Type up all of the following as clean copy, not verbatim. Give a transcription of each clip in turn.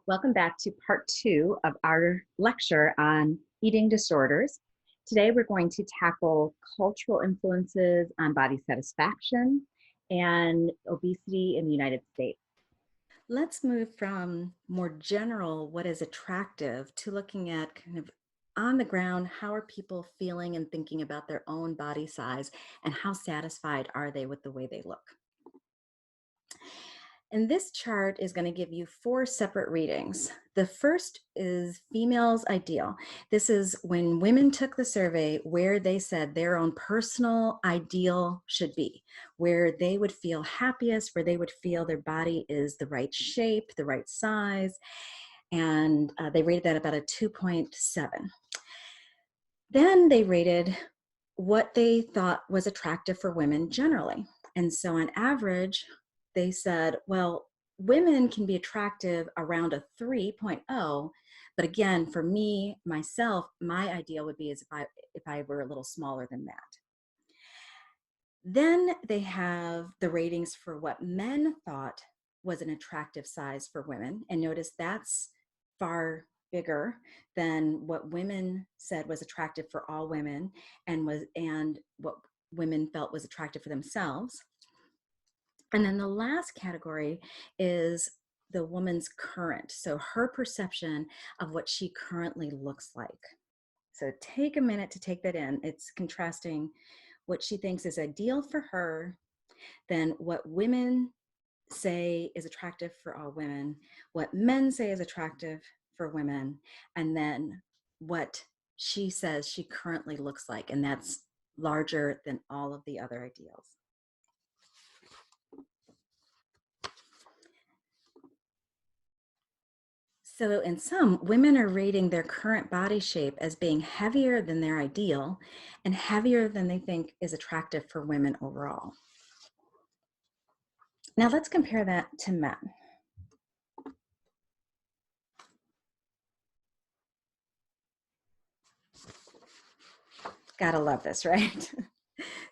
Welcome back to part 2 of our lecture on eating disorders. Today we're going to tackle cultural influences on body satisfaction and obesity in the United States. Let's move from more general, what is attractive, to looking at kind of on the ground, how are people feeling and thinking about their own body size, and how satisfied are they with the way they look? And this chart is going to give you 4 separate readings. The first is females' ideal. This is when women took the survey where they said their own personal ideal should be, where they would feel happiest, where they would feel their body is the right shape, the right size, and they rated that about a 2.7. Then they rated what they thought was attractive for women generally. And so on average, they said, well, women can be attractive around a 3.0, but again, for me, myself, my ideal would be as if I were a little smaller than that. Then they have the ratings for what men thought was an attractive size for women. And notice that's far bigger than what women said was attractive for all women and what women felt was attractive for themselves. And then the last category is the woman's current, so her perception of what she currently looks like. So take a minute to take that in. It's contrasting what she thinks is ideal for her, then what women say is attractive for all women, what men say is attractive for women, and then what she says she currently looks like, and that's larger than all of the other ideals. So in some, women are rating their current body shape as being heavier than their ideal and heavier than they think is attractive for women overall. Now let's compare that to men. Gotta love this, right?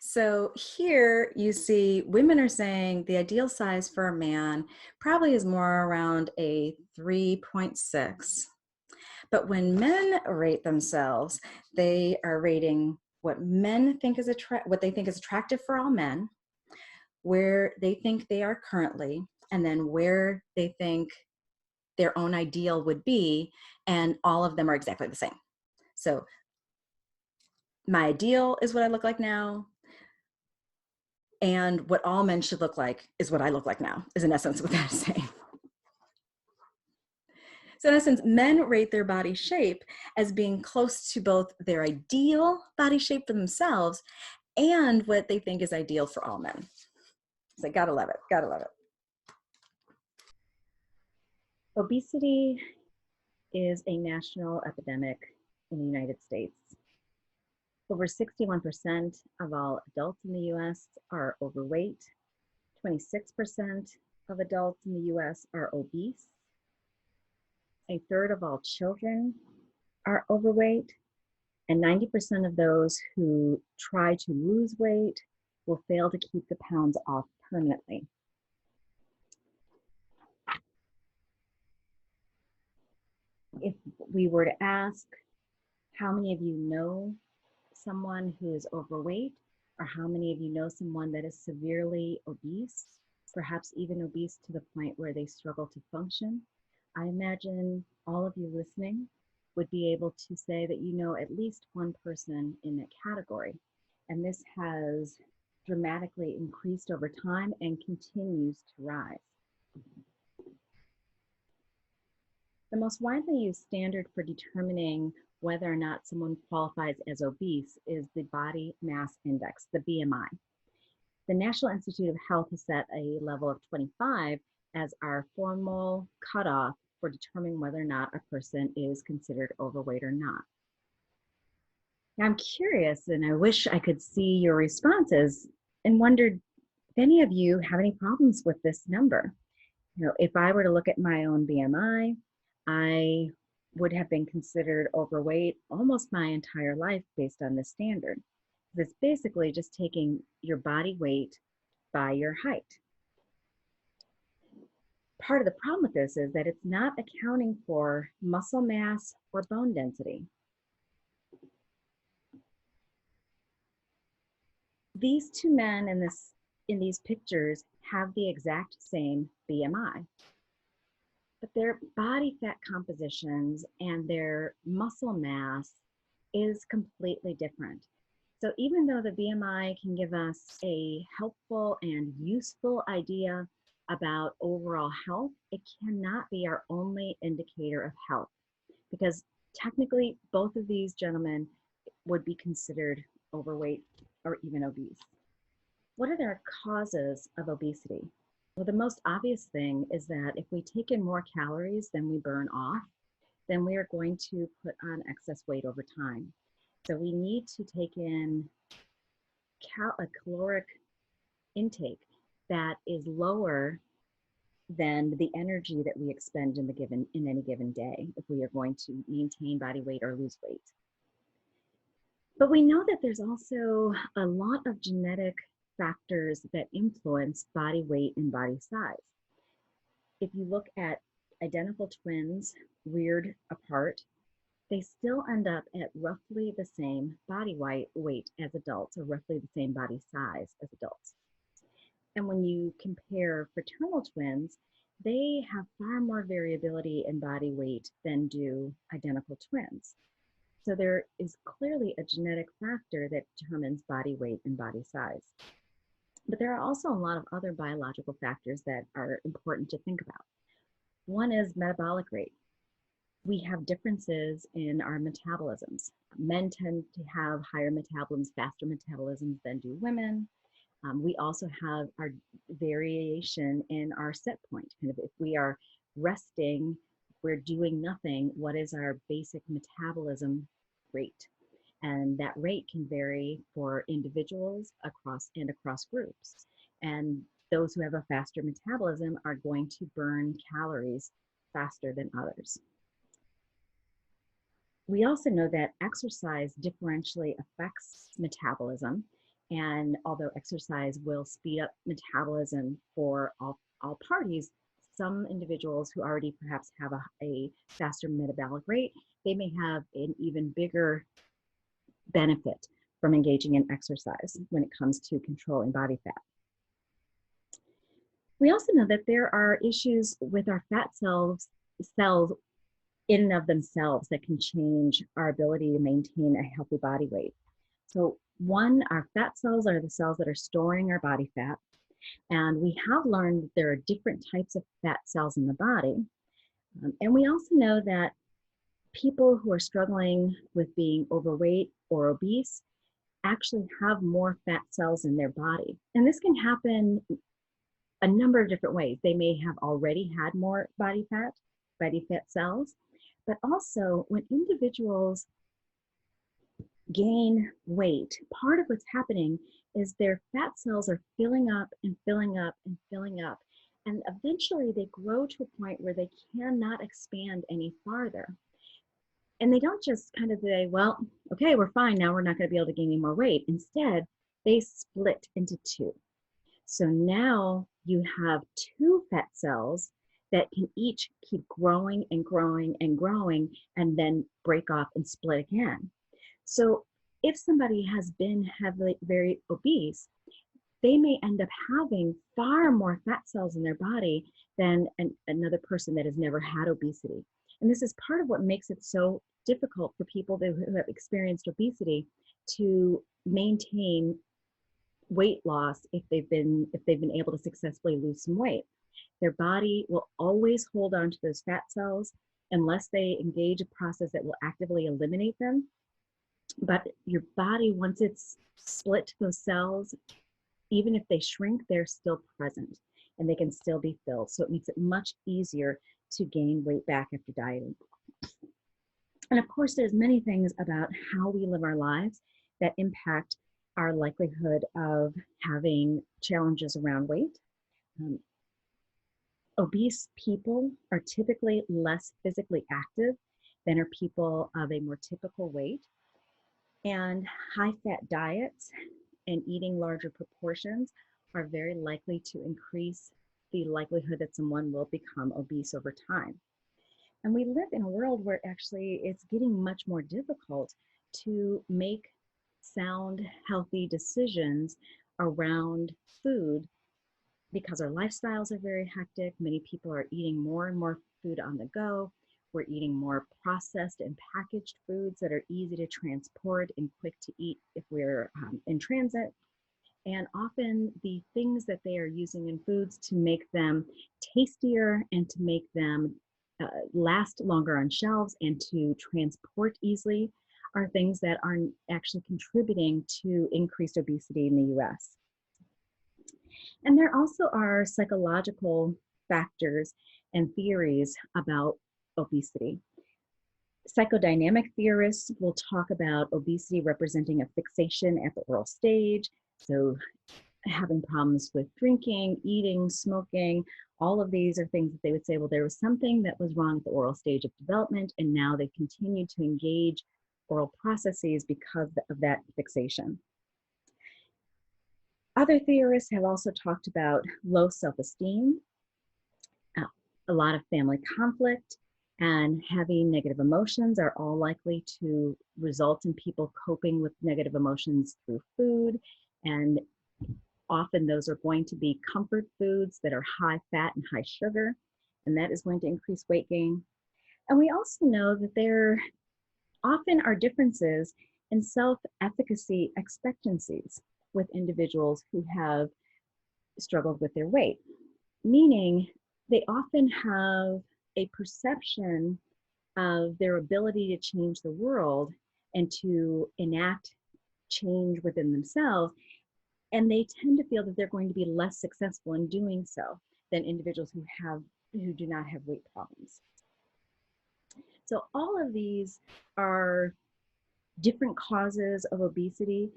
So here you see women are saying the ideal size for a man probably is more around a 3.6. But when men rate themselves, they are rating what men think is what they think is attractive for all men, where they think they are currently, and then where they think their own ideal would be, and all of them are exactly the same. So my ideal is what I look like now, and what all men should look like is what I look like now, is in essence what that is saying. So in essence, men rate their body shape as being close to both their ideal body shape for themselves and what they think is ideal for all men. So gotta love it, gotta love it. Obesity is a national epidemic in the United States. Over 61% of all adults in the US are overweight. 26% of adults in the US are obese. A third of all children are overweight, and 90% of those who try to lose weight will fail to keep the pounds off permanently. If we were to ask how many of you know someone who is overweight, or how many of you know someone that is severely obese, perhaps even obese to the point where they struggle to function, I imagine all of you listening would be able to say that you know at least one person in that category. And this has dramatically increased over time and continues to rise. The most widely used standard for determining whether or not someone qualifies as obese is the body mass index, the BMI. The National Institute of Health has set a level of 25 as our formal cutoff for determining whether or not a person is considered overweight or not. Now, I'm curious, and I wish I could see your responses, and wondered if any of you have any problems with this number. You know, if I were to look at my own BMI, I would have been considered overweight almost my entire life based on this standard. It's basically just taking your body weight by your height. part of the problem with this is that it's not accounting for muscle mass or bone density. These two men in these pictures have the exact same BMI, but their body fat compositions and their muscle mass is completely different. So even though the BMI can give us a helpful and useful idea about overall health, it cannot be our only indicator of health, because technically both of these gentlemen would be considered overweight or even obese. What are the causes of obesity? Well, the most obvious thing is that if we take in more calories than we burn off, then we are going to put on excess weight over time. So we need to take in a caloric intake that is lower than the energy that we expend in any given day if we are going to maintain body weight or lose weight. But we know that there's also a lot of genetic factors that influence body weight and body size. If you look at identical twins reared apart, they still end up at roughly the same body weight as adults, or roughly the same body size as adults. And when you compare fraternal twins, they have far more variability in body weight than do identical twins. So there is clearly a genetic factor that determines body weight and body size. But there are also a lot of other biological factors that are important to think about. One is metabolic rate. We have differences in our metabolisms. Men tend to have higher metabolisms, faster metabolisms than do women. We also have our variation in our set point. Kind of if we are resting, we're doing nothing, what is our basic metabolism rate? And that rate can vary for individuals across groups. And those who have a faster metabolism are going to burn calories faster than others. We also know that exercise differentially affects metabolism. And although exercise will speed up metabolism for all parties, some individuals who already perhaps have a faster metabolic rate, they may have an even bigger benefit from engaging in exercise when it comes to controlling body fat. We also know that there are issues with our fat cells in and of themselves that can change our ability to maintain a healthy body weight. So one, our fat cells are the cells that are storing our body fat. And we have learned that there are different types of fat cells in the body. And we also know that people who are struggling with being overweight or obese actually have more fat cells in their body. And this can happen a number of different ways. They may have already had more body fat cells, but also when individuals gain weight, part of what's happening is their fat cells are filling up and filling up and filling up. And eventually they grow to a point where they cannot expand any farther. And they don't just kind of say, well, okay, we're fine. Now we're not going to be able to gain any more weight. Instead, they split into two. So now you have two fat cells that can each keep growing and growing and growing and then break off and split again. So if somebody has been very obese, they may end up having far more fat cells in their body than another person that has never had obesity. And this is part of what makes it so difficult for people who have experienced obesity to maintain weight loss if they've been able to successfully lose some weight. Their body will always hold on to those fat cells unless they engage a process that will actively eliminate them. But your body, once it's split those cells, even if they shrink, they're still present and they can still be filled. So it makes it much easier to gain weight back after dieting. And of course, there's many things about how we live our lives that impact our likelihood of having challenges around weight. Obese people are typically less physically active than are people of a more typical weight. And high-fat diets and eating larger proportions are very likely to increase the likelihood that someone will become obese over time. And we live in a world where actually it's getting much more difficult to make sound, healthy decisions around food because our lifestyles are very hectic. Many people are eating more and more food on the go. We're eating more processed and packaged foods that are easy to transport and quick to eat if we're in transit. And often the things that they are using in foods to make them tastier and to make them last longer on shelves and to transport easily are things that are actually contributing to increased obesity in the US. And there also are psychological factors and theories about obesity. Psychodynamic theorists will talk about obesity representing a fixation at the oral stage. So having problems with drinking, eating, smoking, all of these are things that they would say, well, there was something that was wrong at the oral stage of development, and now they continue to engage oral processes because of that fixation. Other theorists have also talked about low self-esteem, a lot of family conflict, and heavy negative emotions are all likely to result in people coping with negative emotions through food. And often those are going to be comfort foods that are high fat and high sugar, and that is going to increase weight gain. And we also know that there often are differences in self-efficacy expectancies with individuals who have struggled with their weight, meaning they often have a perception of their ability to change the world and to enact change within themselves. And they tend to feel that they're going to be less successful in doing so than individuals who do not have weight problems. So all of these are different causes of obesity.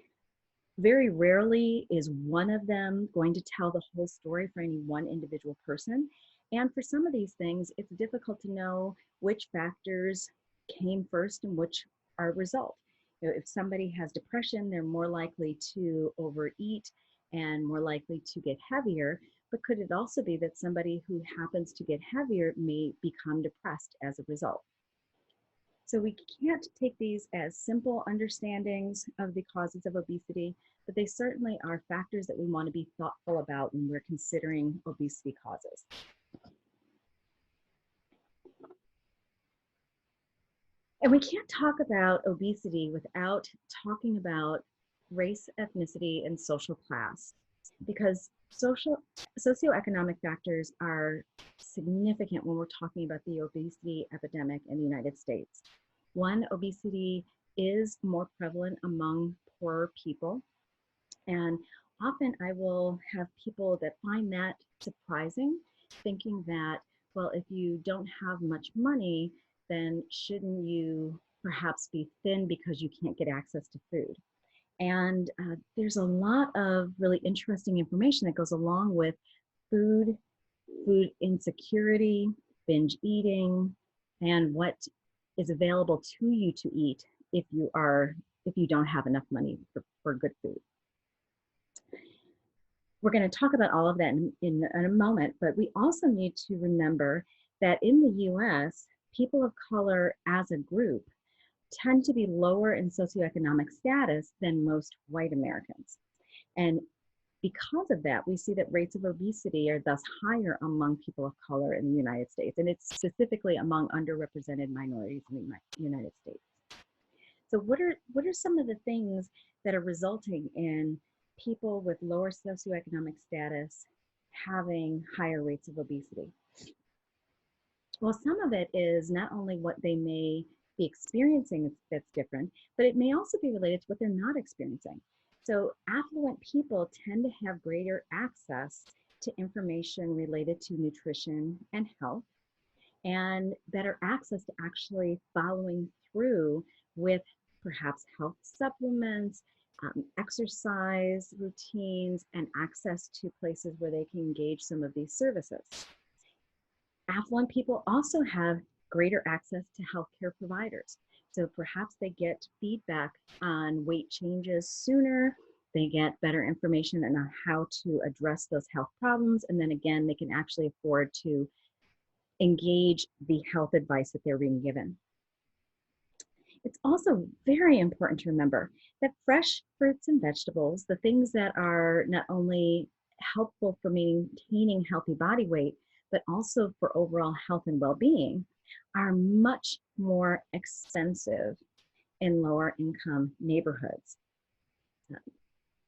Very rarely is one of them going to tell the whole story for any one individual person. And for some of these things, it's difficult to know which factors came first and which are a result. You know, if somebody has depression, they're more likely to overeat and more likely to get heavier. But could it also be that somebody who happens to get heavier may become depressed as a result? So we can't take these as simple understandings of the causes of obesity, but they certainly are factors that we want to be thoughtful about when we're considering obesity causes. And we can't talk about obesity without talking about race, ethnicity, and social class, because socioeconomic factors are significant when we're talking about the obesity epidemic in the United States. One, obesity is more prevalent among poorer people. And often I will have people that find that surprising, thinking that, well, if you don't have much money, then shouldn't you perhaps be thin because you can't get access to food? And there's a lot of really interesting information that goes along with food insecurity, binge eating, and what is available to you to eat if you don't have enough money for good food. We're going to talk about all of that in a moment, but we also need to remember that in the US, people of color as a group tend to be lower in socioeconomic status than most white Americans. And because of that, we see that rates of obesity are thus higher among people of color in the United States, and it's specifically among underrepresented minorities in the United States. So what are some of the things that are resulting in people with lower socioeconomic status having higher rates of obesity? Well, some of it is not only what they may be experiencing that's different, but it may also be related to what they're not experiencing. So affluent people tend to have greater access to information related to nutrition and health, and better access to actually following through with perhaps health supplements, exercise routines, and access to places where they can engage some of these services. Affluent people also have greater access to healthcare providers. So perhaps they get feedback on weight changes sooner, They get better information on how to address those health problems. And then again, they can actually afford to engage the health advice that they're being given. It's also very important to remember that fresh fruits and vegetables, the things that are not only helpful for maintaining healthy body weight, but also for overall health and well-being, are much more expensive in lower income neighborhoods.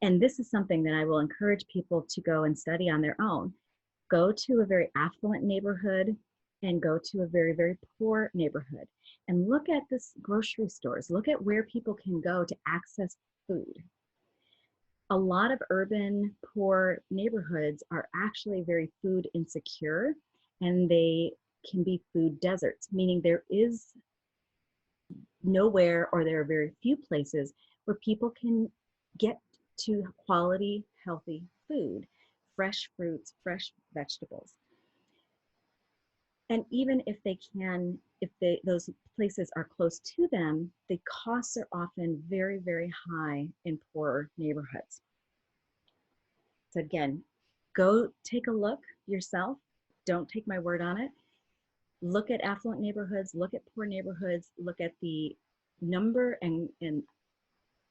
And this is something that I will encourage people to go and study on their own. Go to a very affluent neighborhood and go to a very, very poor neighborhood and look at this grocery stores. Look at where people can go to access food. A lot of urban poor neighborhoods are actually very food insecure, and they can be food deserts, meaning there is nowhere, or there are very few places where people can get to quality, healthy food, fresh fruits, fresh vegetables. And even if they can, those places are close to them, the costs are often very, very high in poorer neighborhoods. So again, go take a look yourself. Don't take my word on it. Look at affluent neighborhoods, look at poor neighborhoods, look at the number and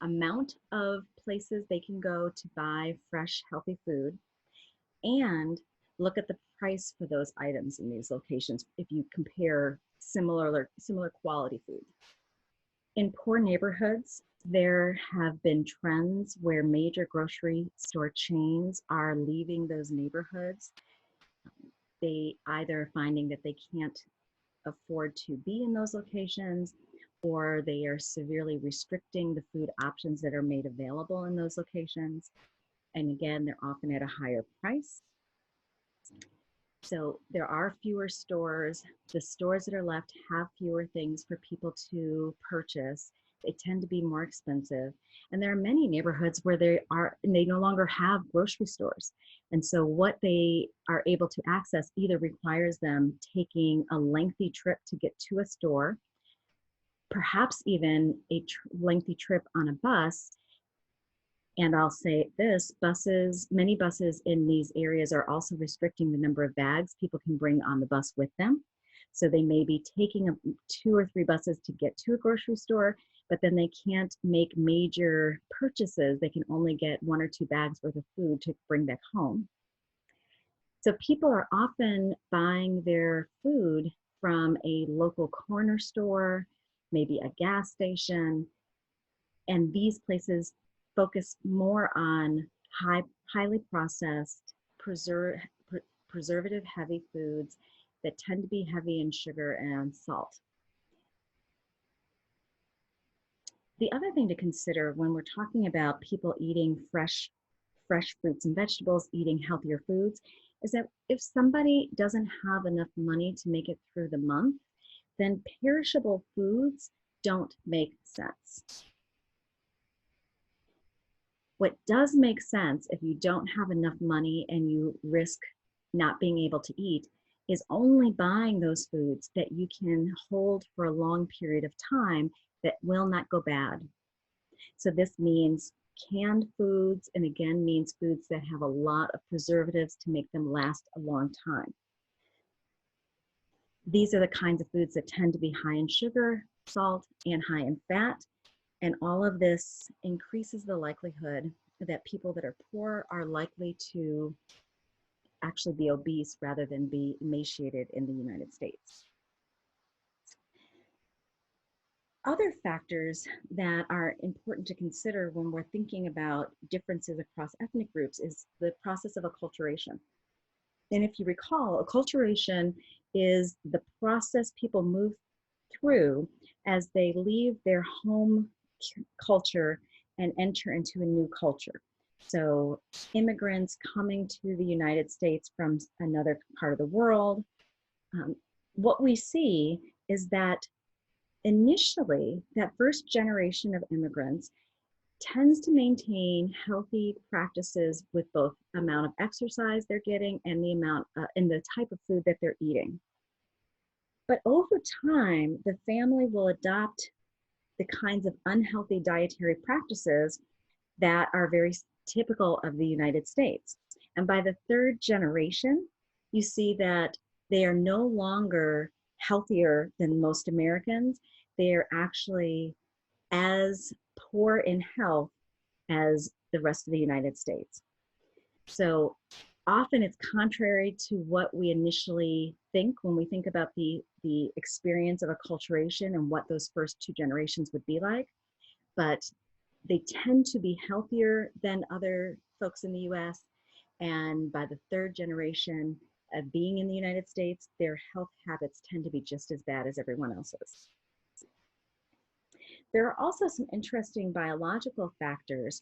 amount of places they can go to buy fresh, healthy food, and look at the price for those items in these locations if you compare similar quality food. In poor neighborhoods, there have been trends where major grocery store chains are leaving those neighborhoods. They either finding that they can't afford to be in those locations, or they are severely restricting the food options that are made available in those locations. And again, they're often at a higher price. So there are fewer stores. The stores that are left have fewer things for people to purchase. They tend to be more expensive. And there are many neighborhoods where they no longer have grocery stores. And so what they are able to access either requires them taking a lengthy trip to get to a store, perhaps even a lengthy trip on a bus. And I'll say this, many buses in these areas are also restricting the number of bags people can bring on the bus with them. So they may be taking 2 or 3 buses to get to a grocery store, but then they can't make major purchases. They can only get 1 or 2 bags worth of food to bring back home. So people are often buying their food from a local corner store, maybe a gas station, and these places focus more on highly processed, preservative heavy foods that tend to be heavy in sugar and salt. The other thing to consider when we're talking about people eating fresh fruits and vegetables, eating healthier foods, is that if somebody doesn't have enough money to make it through the month, then perishable foods don't make sense. What does make sense if you don't have enough money and you risk not being able to eat is only buying those foods that you can hold for a long period of time that will not go bad. So this means canned foods, and again means foods that have a lot of preservatives to make them last a long time. These are the kinds of foods that tend to be high in sugar, salt, and high in fat. And all of this increases the likelihood that people that are poor are likely to actually be obese rather than be emaciated in the United States. Other factors that are important to consider when we're thinking about differences across ethnic groups is the process of acculturation. And if you recall, acculturation is the process people move through as they leave their home culture and enter into a new culture. So immigrants coming to the United States from another part of the world, what we see is that initially, that first generation of immigrants tends to maintain healthy practices with both amount of exercise they're getting and the amount and the type of food that they're eating. But over time, the family will adopt the kinds of unhealthy dietary practices that are very typical of the United States. And by the third generation, you see that they are no longer healthier than most Americans. They are actually as poor in health as the rest of the United States. So often it's contrary to what we initially think when we think about the experience of acculturation and what those first two generations would be like. But they tend to be healthier than other folks in the US. And by the third generation of being in the United States, their health habits tend to be just as bad as everyone else's. There are also some interesting biological factors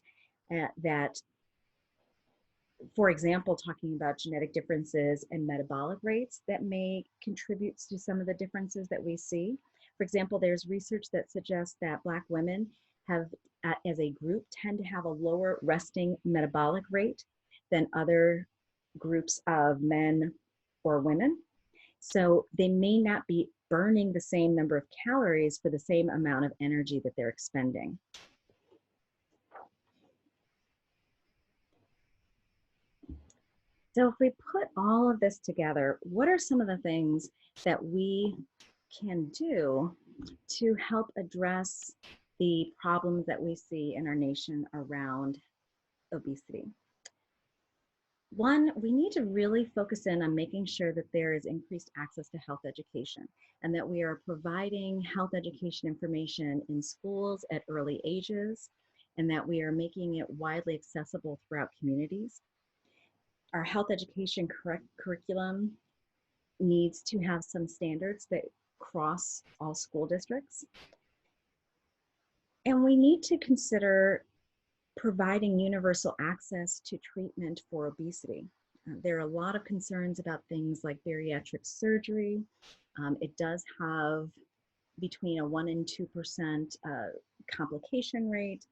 that, for example, talking about genetic differences and metabolic rates that may contribute to some of the differences that we see. For example, there's research that suggests that Black women have, as a group, tend to have a lower resting metabolic rate than other groups of men or women. So they may not be burning the same number of calories for the same amount of energy that they're expending. So if we put all of this together, what are some of the things that we can do to help address the problems that we see in our nation around obesity? One, we need to really focus in on making sure that there is increased access to health education and that we are providing health education information in schools at early ages and that we are making it widely accessible throughout communities. Our health education curriculum needs to have some standards that cross all school districts. And we need to consider providing universal access to treatment for obesity. There are a lot of concerns about things like bariatric surgery. It does have between a 1% and 2% complication rate.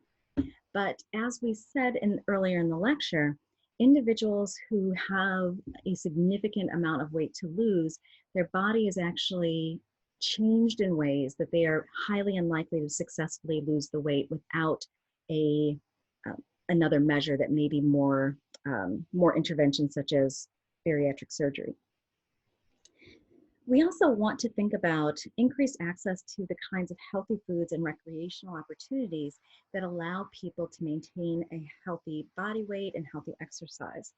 But as we said earlier in the lecture, individuals who have a significant amount of weight to lose, their body is actually changed in ways that they are highly unlikely to successfully lose the weight without another measure that may be more interventions such as bariatric surgery. We also want to think about increased access to the kinds of healthy foods and recreational opportunities that allow people to maintain a healthy body weight and healthy exercise.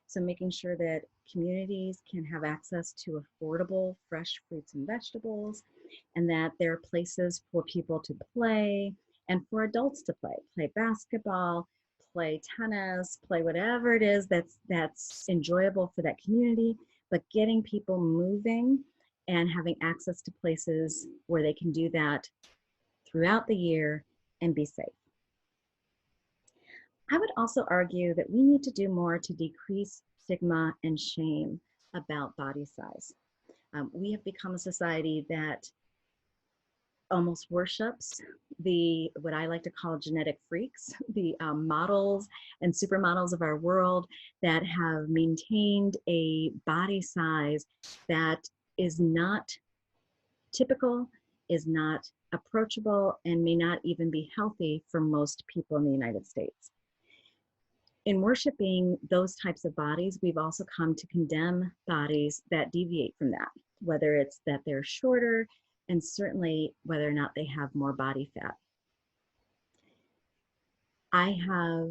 So making sure that communities can have access to affordable fresh fruits and vegetables, and that there are places for people to play and for adults to play basketball, play tennis, play whatever it is that's enjoyable for that community, but getting people moving and having access to places where they can do that throughout the year and be safe. I would also argue that we need to do more to decrease stigma and shame about body size. We have become a society that almost worships what I like to call genetic freaks, the models and supermodels of our world that have maintained a body size that is not typical, is not approachable, and may not even be healthy for most people in the United States. In worshiping those types of bodies, we've also come to condemn bodies that deviate from that, whether it's that they're shorter, and certainly whether or not they have more body fat. I have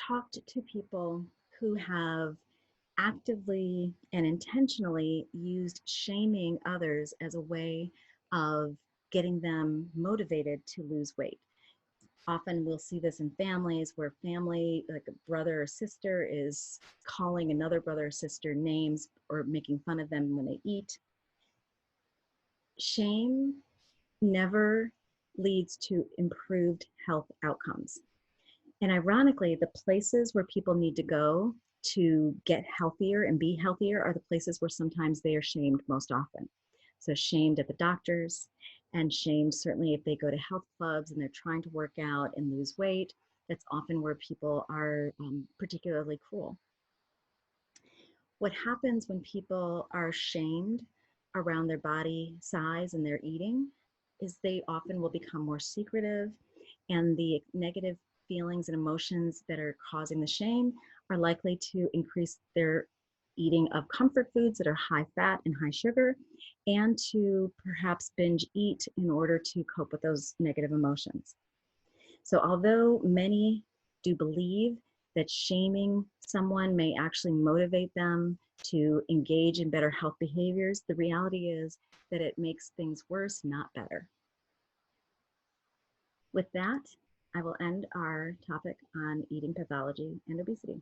talked to people who have actively and intentionally used shaming others as a way of getting them motivated to lose weight. Often we'll see this in families where family, like a brother or sister, is calling another brother or sister names or making fun of them when they eat. Shame never leads to improved health outcomes. And ironically, the places where people need to go to get healthier and be healthier are the places where sometimes they are shamed most often. So shamed at the doctors, and shamed certainly if they go to health clubs and they're trying to work out and lose weight. That's often where people are particularly cruel. What happens when people are shamed around their body size and their eating is they often will become more secretive. And the negative feelings and emotions that are causing the shame are likely to increase their eating of comfort foods that are high fat and high sugar, and to perhaps binge eat in order to cope with those negative emotions. So although many do believe that shaming someone may actually motivate them to engage in better health behaviors, the reality is that it makes things worse, not better. With that, I will end our topic on eating pathology and obesity.